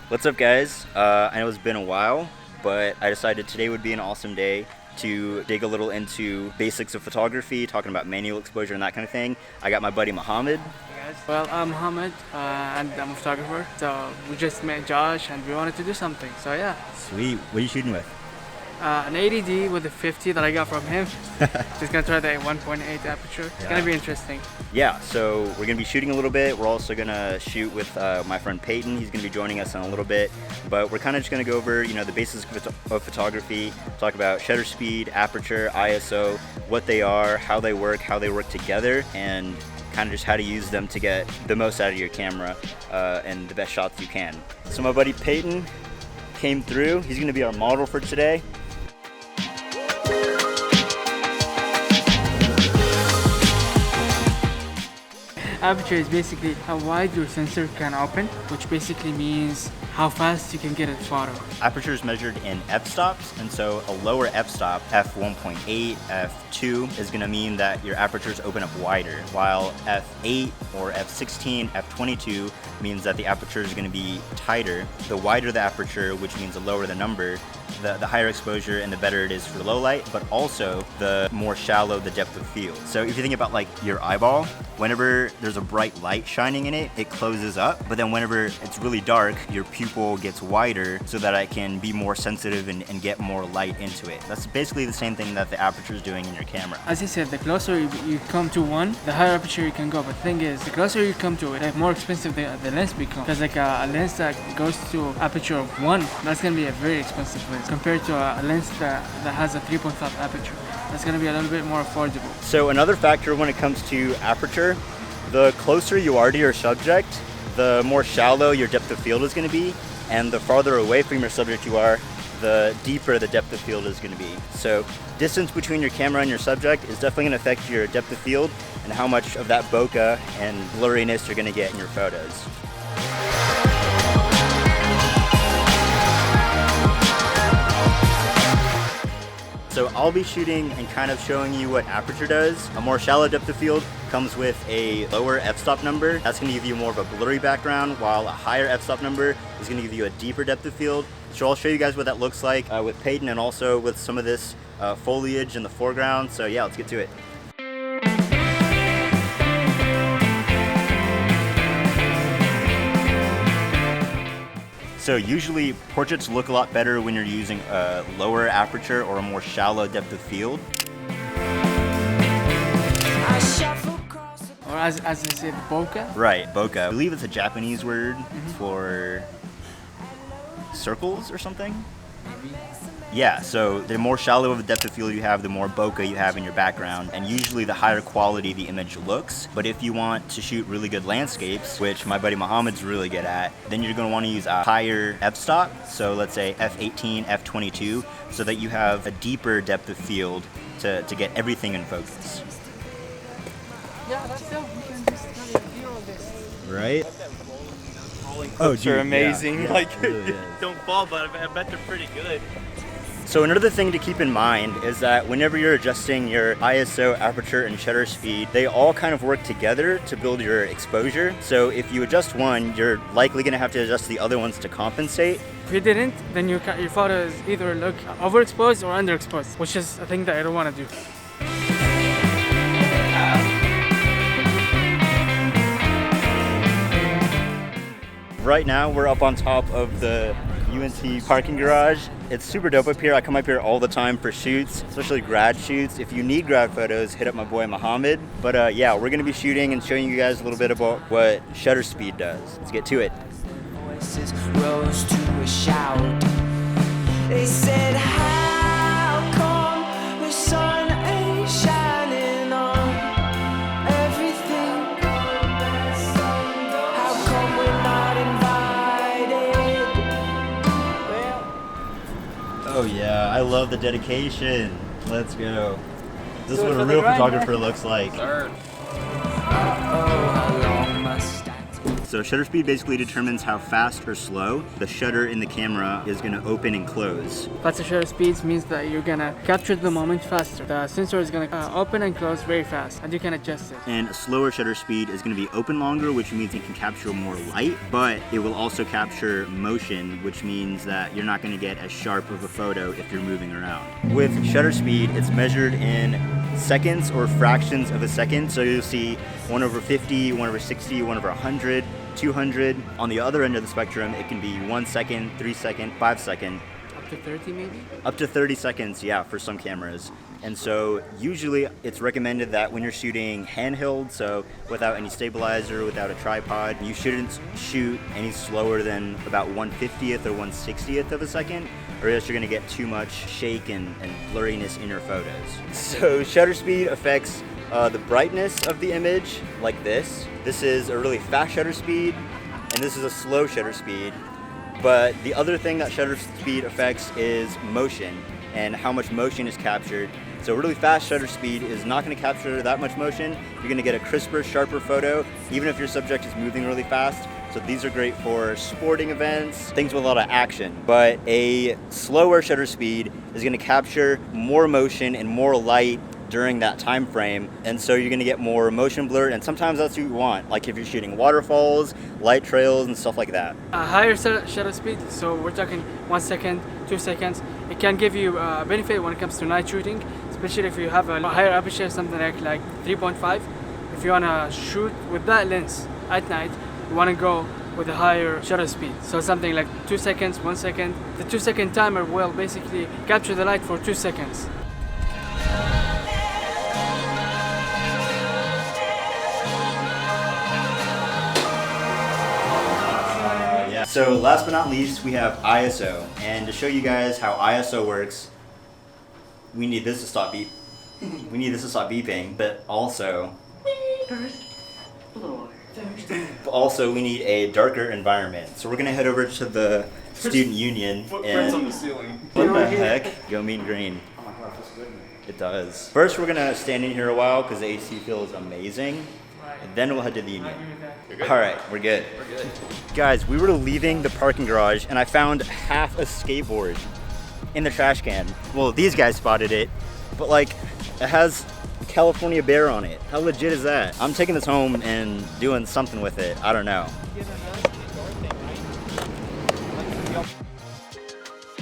What's up, guys? I know it's been a while, but I decided today would be an awesome day to dig a little into basics of photography, talking about manual exposure and that kind of thing. I got my buddy Mohammed. Hey guys. Well, I'm Mohammed and I'm a photographer. So we just met Josh and we wanted to do something. So yeah, Sweet. What are you shooting with? an 80D with a 50 that I got from him. Just gonna try the 1.8 aperture. It's gonna be interesting. Yeah, so we're gonna be shooting a little bit. We're also gonna shoot with my friend Peyton. He's gonna be joining us in a little bit, but we're kind of just gonna go over, the basics of photography, talk about shutter speed, aperture, ISO, what they are, how they work together, and kind of just how to use them to get the most out of your camera and the best shots you can. So my buddy Peyton came through. He's gonna be our model for today. Aperture is basically how wide your sensor can open, which basically means how fast you can get a photo. Aperture is measured in f-stops, and so a lower f-stop, f1.8, f2, is going to mean that your apertures open up wider, while f8 or f16, f22 means that the aperture is going to be tighter. The wider the aperture, which means the lower the number, the higher exposure and the better it is for low light, but also the more shallow the depth of field. So if you think about like your eyeball, whenever there's a bright light shining in it, it closes up, but then whenever it's really dark, your pupil gets wider so that it can be more sensitive and get more light into it. That's basically the same thing that the aperture is doing in your camera. As I said, the closer you come to one, the higher aperture you can go. But the thing is, the closer you come to it, the more expensive the lens becomes. Because like a lens that goes to aperture of 1, that's gonna be a very expensive lens compared to a lens that has a 3.5 aperture. That's gonna be a little bit more affordable. So another factor when it comes to aperture, the closer you are to your subject, the more shallow your depth of field is going to be, and the farther away from your subject you are, the deeper the depth of field is going to be. So distance between your camera and your subject is definitely going to affect your depth of field and how much of that bokeh and blurriness you're going to get in your photos. So I'll be shooting and kind of showing you what aperture does. A more shallow depth of field comes with a lower f-stop number. That's going to give you more of a blurry background, while a higher f-stop number is going to give you a deeper depth of field. So I'll show you guys what that looks like with Peyton and also with some of this foliage in the foreground. So yeah, let's get to it. So usually portraits look a lot better when you're using a lower aperture or a more shallow depth of field. Or as I said, bokeh. Right, bokeh. I believe it's a Japanese word for circles or something. Maybe. Yeah, so the more shallow of a depth of field you have, the more bokeh you have in your background, and usually the higher quality the image looks. But if you want to shoot really good landscapes, which my buddy Mohammed's really good at, then you're going to want to use a higher f-stop, so let's say f18, f22, so that you have a deeper depth of field to get everything in focus. Yeah, that's dope. You can just kind of feel this. Right? Oh, dude, are amazing. Yeah, like, really don't fall, but I bet they're pretty good. So another thing to keep in mind is that whenever you're adjusting your ISO, aperture, and shutter speed, they all kind of work together to build your exposure. So if you adjust one, you're likely going to have to adjust the other ones to compensate. If you didn't, then your photos either look overexposed or underexposed, which is a thing that I don't want to do. Right now, we're up on top of the UNC parking garage. It's super dope up here. I come up here all the time for shoots, especially grad shoots. If you need grad photos, hit up my boy Mohammed. But yeah, we're gonna be shooting and showing you guys a little bit about what shutter speed does. Let's get to it. Voices rose to a shout. They said, how come the sun ain't shining on everything? How come we're not invited? Well, Oh yeah, I love the dedication. Let's go. This is Do it what for a the real grind, photographer man. looks like. how long must I take? So shutter speed basically determines how fast or slow the shutter in the camera is going to open and close. Faster shutter speeds means that you're gonna capture the moment faster. The sensor is gonna open and close very fast, and you can adjust it. And a slower shutter speed is going to be open longer, which means it can capture more light, but it will also capture motion, which means that you're not going to get as sharp of a photo if you're moving around. With shutter speed, it's measured in seconds or fractions of a second. So you'll see 1/50, 1/60, 1/100, 200. On the other end of the spectrum, it can be 1 second, 3 second, 5 second. Up to 30 maybe? Up to 30 seconds, yeah, for some cameras. And so usually it's recommended that when you're shooting handheld, so without any stabilizer, without a tripod, you shouldn't shoot any slower than about 1/50th or 1/60th of a second, or else you're gonna get too much shake and blurriness in your photos. So shutter speed affects the brightness of the image, like this. This is a really fast shutter speed, and this is a slow shutter speed. But the other thing that shutter speed affects is motion and how much motion is captured. So really fast shutter speed is not going to capture that much motion. You're going to get a crisper, sharper photo, even if your subject is moving really fast. So these are great for sporting events, things with a lot of action. But a slower shutter speed is going to capture more motion and more light during that time frame, and so you're going to get more motion blur, and sometimes that's what you want, like if you're shooting waterfalls, light trails, and stuff like that. A higher shutter speed, so we're talking 1 second, 2 seconds, it can give you a benefit when it comes to night shooting, especially if you have a higher aperture, something like 3.5. If you want to shoot with that lens at night, you want to go with a higher shutter speed, so something like 2 seconds, 1 second. The 2 second timer will basically capture the light for 2 seconds. So last but not least, we have ISO. And to show you guys how ISO works, we need this to stop beeping, but also we need a darker environment. So we're gonna head over to the student union Footprints on and the ceiling. what the heck? Go mean green. Oh my god, feels good. It does. First, we're gonna stand in here a while because the AC feels amazing. And then we'll head to the union. All right, we're good. We're good. Guys, we were leaving the parking garage and I found half a skateboard in the trash can. Well, these guys spotted it, but like, it has California Bear on it. How legit is that? I'm taking this home and doing something with it. I don't know.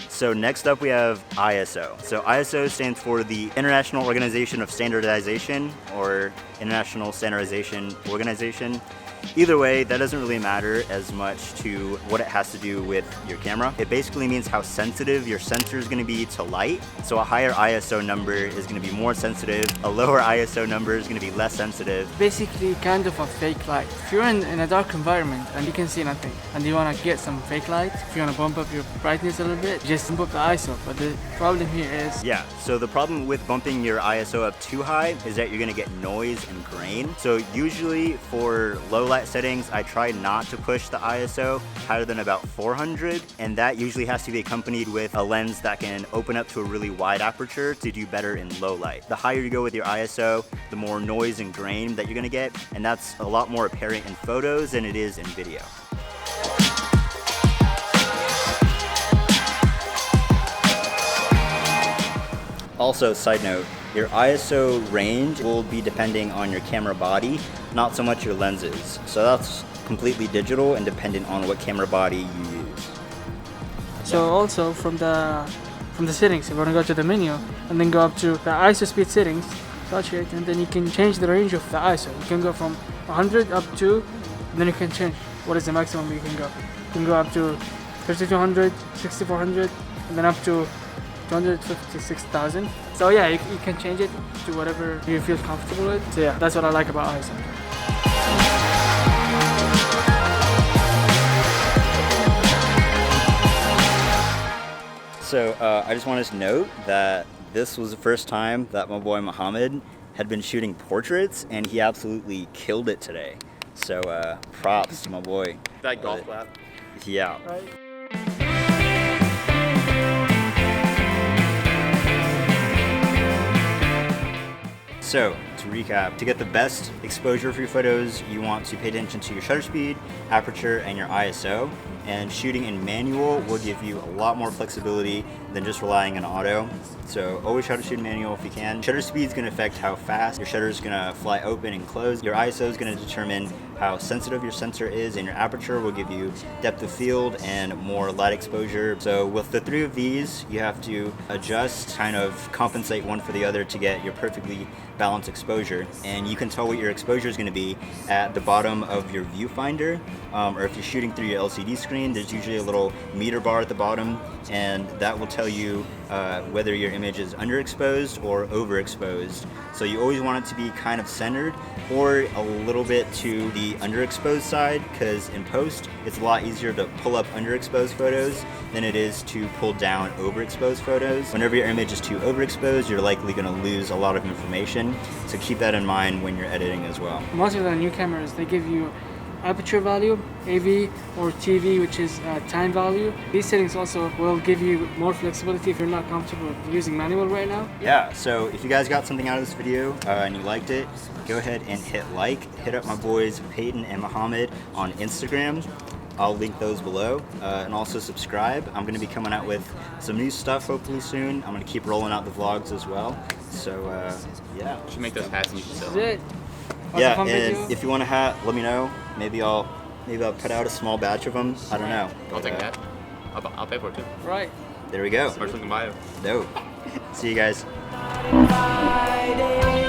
So next up we have ISO. So ISO stands for the International Organization of Standardization, or International Standardization Organization. Either way, that doesn't really matter as much to what it has to do with your camera. It basically means how sensitive your sensor is going to be to light. So a higher ISO number is going to be more sensitive. A lower ISO number is going to be less sensitive. Basically kind of a fake light. If you're in a dark environment and you can see nothing and you want to get some fake light, if you want to bump up your brightness a little bit, just bump up the ISO. But the problem here is... Yeah, so the problem with bumping your ISO up too high is that you're going to get noise and grain. So usually for low light settings, I try not to push the ISO higher than about 400, and that usually has to be accompanied with a lens that can open up to a really wide aperture to do better in low light. The higher you go with your ISO, the more noise and grain that you're gonna get, and that's a lot more apparent in photos than it is in video. Also, side note, your ISO range will be depending on your camera body, not so much your lenses. So that's completely digital and dependent on what camera body you use. So also from the settings, you're gonna go to the menu and then go up to the ISO speed settings, touch it, and then you can change the range of the ISO. You can go from 100 up to, and then you can change what is the maximum you can go. You can go up to 3200, 6400, and then up to 256,000. So yeah, you can change it to whatever you feel comfortable with. So yeah, that's what I like about ISO. So I just wanted to note that this was the first time that my boy Muhammad had been shooting portraits, and he absolutely killed it today. So props to my boy. That golf clap. Yeah. Right. So, to to recap, to get the best exposure for your photos, you want to pay attention to your shutter speed, aperture, and your ISO. And shooting in manual will give you a lot more flexibility than just relying on auto. So always try to shoot in manual if you can. Shutter speed is going to affect how fast your shutter is going to fly open and close. Your ISO is going to determine how sensitive your sensor is, and your aperture will give you depth of field and more light exposure. So with the three of these, you have to adjust, kind of compensate one for the other to get your perfectly balanced exposure. And you can tell what your exposure is going to be at the bottom of your viewfinder, or if you're shooting through your LCD screen, there's usually a little meter bar at the bottom, and that will tell you whether your image is underexposed or overexposed. So you always want it to be kind of centered or a little bit to the underexposed side, because in post it's a lot easier to pull up underexposed photos than it is to pull down overexposed photos. Whenever your image is too overexposed, you're likely going to lose a lot of information, so keep that in mind when you're editing as well. Most of the new cameras, they give you aperture value, AV, or TV, which is time value. These settings also will give you more flexibility if you're not comfortable with using manual right now. Yeah, so if you guys got something out of this video and you liked it, go ahead and hit like. Hit up my boys Peyton and Mohammed on Instagram. I'll link those below, and also subscribe. I'm going to be coming out with some new stuff hopefully soon. I'm going to keep rolling out the vlogs as well. So yeah. You should make those hats and you should sell That's them. it. Yeah, Awesome and video. if you want a hat, let me know. Maybe I'll put out a small batch of them. I don't know. I'll take a hat. I'll pay for it too. Right. There we go. First link in bio. Dope. See you guys. invited.